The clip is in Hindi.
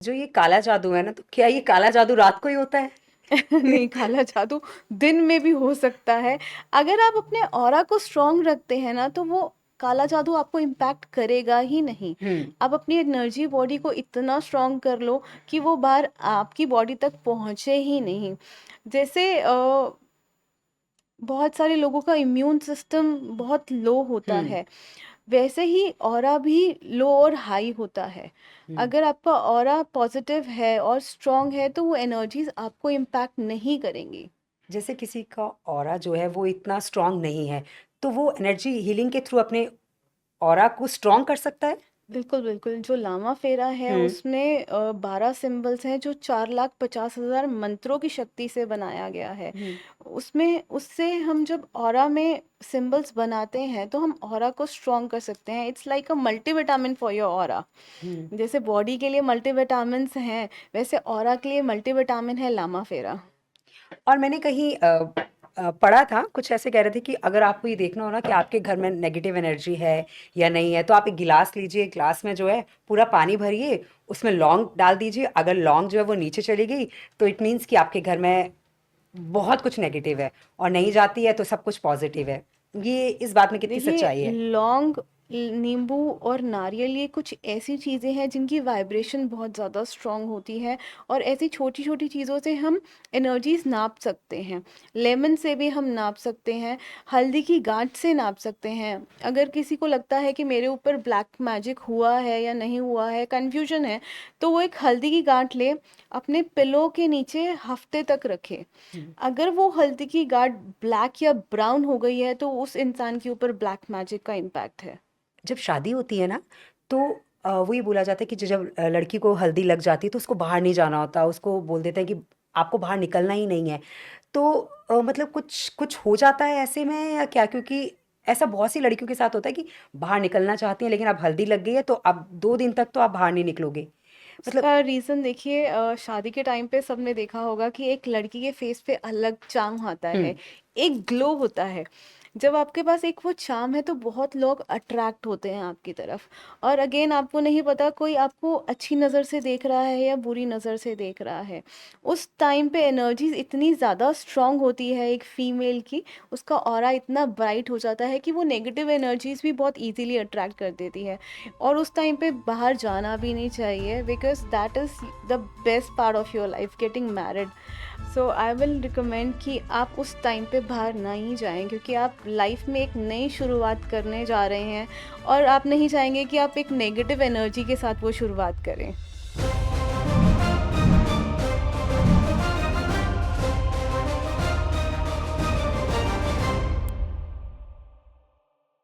जो ये काला जादू है ना, तो क्या ये काला जादू रात को ही होता है? नहीं, काला जादू दिन में भी हो सकता है। अगर आप अपने ऑरा को स्ट्रांग रखते हैं ना, तो वो काला जादू आपको इम्पैक्ट करेगा ही नहीं। हुँ, आप अपनी एनर्जी बॉडी को इतना स्ट्रांग कर लो कि वो बाहर आपकी बॉडी तक पहुंचे ही नहीं। जैसे बहुत सारे लोगों का इम्यून सिस्टम बहुत लो होता हुँ, है, वैसे ही ऑरा भी लो और हाई होता है। हुँ। अगर आपका ऑरा पॉजिटिव है और स्ट्रांग है, तो वो एनर्जीज आपको इम्पैक्ट नहीं करेंगी। जैसे किसी का ऑरा जो है वो इतना स्ट्रॉन्ग नहीं है, तो वो एनर्जी हीलिंग के थ्रू अपने ऑरा को स्ट्रॉन्ग कर सकता है? बिल्कुल, बिल्कुल। जो लामा फेरा है हुँ, उसमें 12 सिंबल्स हैं जो 4,50,000 मंत्रों की शक्ति से बनाया गया है। हुँ, उसमें उससे हम जब ऑरा में सिंबल्स बनाते हैं तो हम ऑरा को स्ट्रॉन्ग कर सकते हैं। It's like a multivitamin for your aura. हुँ। जैसे बॉडी के लिए मल्टीविटामिन्स हैं, वैसे ऑरा के लिए मल्टीविटामिन है लामा फेरा। और मैंने कहीं पढ़ा था, कुछ ऐसे कह रहे थे कि अगर आपको ये देखना हो ना कि आपके घर में नेगेटिव एनर्जी है या नहीं है, तो आप एक गिलास लीजिए, गिलास में जो है पूरा पानी भरिए, उसमें लौंग डाल दीजिए। अगर लौंग जो है वो नीचे चली गई, तो इट मीन्स कि आपके घर में बहुत कुछ नेगेटिव है, और नहीं जाती है तो सब कुछ पॉजिटिव है। ये इस बात में कितनी देखिए, सच्चाई है? लौंग, नींबू और नारियल ये कुछ ऐसी चीज़ें हैं जिनकी वाइब्रेशन बहुत ज़्यादा स्ट्रांग होती है, और ऐसी छोटी छोटी चीज़ों से हम एनर्जीज नाप सकते हैं। लेमन से भी हम नाप सकते हैं, हल्दी की गांठ से नाप सकते हैं। अगर किसी को लगता है कि मेरे ऊपर ब्लैक मैजिक हुआ है या नहीं हुआ है, कन्फ्यूजन है, तो वो एक हल्दी की गांठ ले, अपने पिलो के नीचे हफ्ते तक रखे। हम्म। अगर वो हल्दी की गांठ ब्लैक या ब्राउन हो गई है, तो उस इंसान के ऊपर ब्लैक मैजिक का इम्पैक्ट है। जब शादी होती है ना, तो वो ये बोला जाता है कि जब लड़की को हल्दी लग जाती है तो उसको बाहर नहीं जाना होता, उसको बोल देते हैं कि आपको बाहर निकलना ही नहीं है। तो मतलब कुछ कुछ हो जाता है ऐसे में या क्या? क्योंकि ऐसा बहुत सी लड़कियों के साथ होता है कि बाहर निकलना चाहती हैं, लेकिन अब हल्दी लग गई है तो अब 2 दिन तक तो आप बाहर नहीं निकलोगे। मतलब उसका रीज़न देखिए, शादी के टाइम पे सबने देखा होगा कि एक लड़की के फेस पे अलग चार्म आता हम्म। है, एक ग्लो होता है। जब आपके पास एक वो चार्म है, तो बहुत लोग अट्रैक्ट होते हैं आपकी तरफ। और अगेन, आपको नहीं पता कोई आपको अच्छी नज़र से देख रहा है या बुरी नज़र से देख रहा है। उस टाइम पे एनर्जीज इतनी ज़्यादा स्ट्रांग होती है एक फीमेल की, उसका ऑरा इतना ब्राइट हो जाता है कि वो नेगेटिव एनर्जीज भी बहुत इजीली अट्रैक्ट कर देती है। और उस टाइम पे बाहर जाना भी नहीं चाहिए, because that is the best part of your life, getting married. So I will recommend कि आप उस टाइम पे बाहर ना ही जाएं, क्योंकि आप लाइफ में एक नई शुरुआत करने जा रहे हैं, और आप नहीं चाहेंगे कि आप एक नेगेटिव एनर्जी के साथ वो शुरुआत करें।